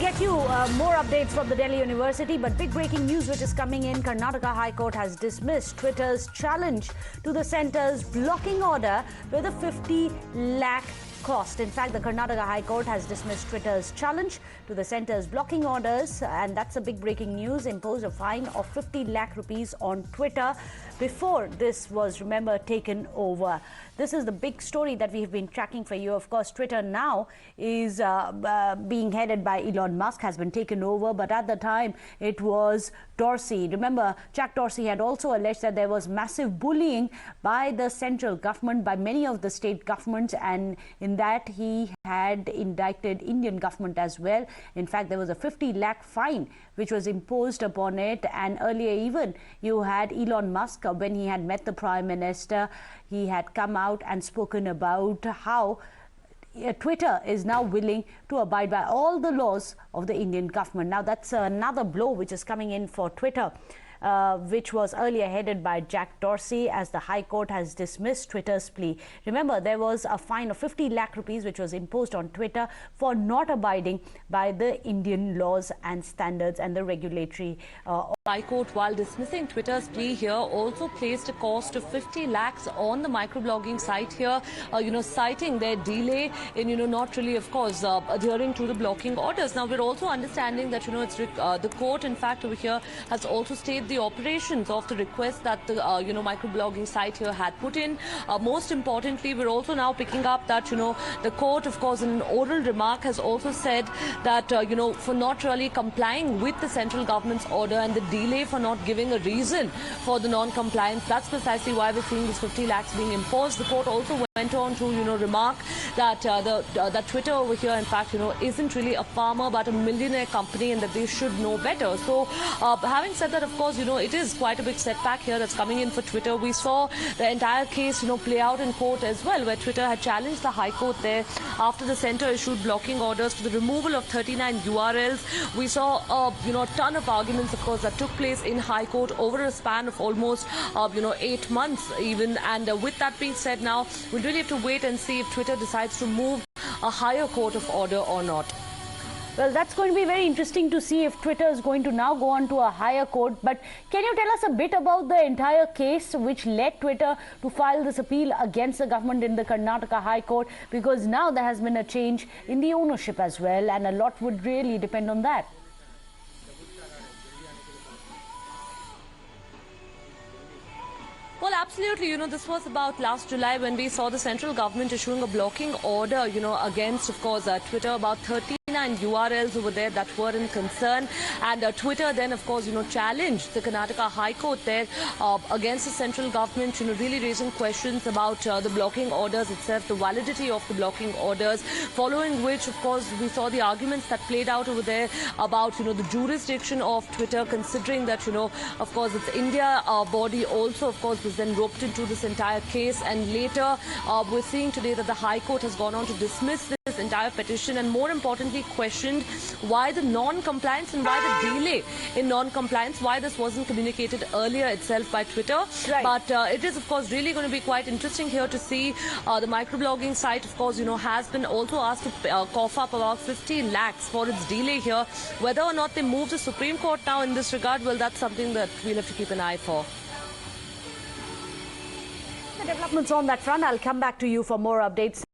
get you more updates from the Delhi University, but big breaking news which is coming in. Karnataka High Court has dismissed Twitter's challenge to the centre's blocking order with a 50 lakh cost. In fact, the Karnataka High Court has dismissed Twitter's challenge to the centre's blocking orders, and that's a big breaking news. Imposed a fine of 50 lakh rupees on Twitter before this was, remember, taken over. This is the big story that we have been tracking for you. Of course, Twitter now is being headed by Elon Musk, has been taken over, but at the time it was Dorsey. Remember, Jack Dorsey had also alleged that there was massive bullying by the central government, by many of the state governments, and in that he had indicted Indian government as well. In fact, there was a 50 lakh fine which was imposed upon it, and earlier even you had Elon Musk, when he had met the Prime Minister, he had come out and spoken about how Twitter is now willing to abide by all the laws of the Indian government. Now that's another blow which is coming in for Twitter, which was earlier headed by Jack Dorsey, as the High Court has dismissed Twitter's plea. Remember, there was a fine of 50 lakh rupees which was imposed on Twitter for not abiding by the Indian laws and standards and the regulatory High Court, while dismissing Twitter's plea here, also placed a cost of 50 lakhs on the microblogging site here, citing their delay in, not really, of course, adhering to the blocking orders. Now, we're also understanding that, it's the court, in fact, over here has also stayed the operations of the request that the, microblogging site here had put in. Most importantly, we're also now picking up that, the court, of course, in an oral remark has also said that, for not really complying with the central government's order and the delay for not giving a reason for the non-compliance, that's precisely why we're seeing this 50 lakhs being imposed. The court also went on to, remark that that Twitter over here, in fact, isn't really a farmer but a millionaire company, and that they should know better. So, having said that, of course, it is quite a big setback here that's coming in for Twitter. We saw the entire case, play out in court as well, where Twitter had challenged the High Court there after the centre issued blocking orders for the removal of 39 URLs. We saw, a ton of arguments, of course, that took place in High Court over a span of almost, 8 months even. And with that being said, now we'll really have to wait and see if Twitter decides to move a higher court of order or not. Well, that's going to be very interesting to see if Twitter is going to now go on to a higher court. But can you tell us a bit about the entire case which led Twitter to file this appeal against the government in the Karnataka High Court? Because now there has been a change in the ownership as well, and a lot would really depend on that. Well, absolutely. This was about last July when we saw the central government issuing a blocking order, against, of course, Twitter, about 39 URLs over there that were in concern. And Twitter then, of course, challenged the Karnataka High Court there against the central government, really raising questions about the blocking orders itself, the validity of the blocking orders, following which, of course, we saw the arguments that played out over there about, the jurisdiction of Twitter, considering that, of course, it's India body also, of course, was then roped into this entire case. And later, we're seeing today that the High Court has gone on to dismiss this entire petition, and more importantly questioned why the non-compliance and why the delay in non-compliance, why this wasn't communicated earlier itself by Twitter. Right. But it is, of course, really going to be quite interesting here to see the microblogging site, of course, has been also asked to cough up about 50 lakhs for its delay here. Whether or not they move the Supreme Court now in this regard, well, that's something that we'll have to keep an eye for. The developments on that front, I'll come back to you for more updates.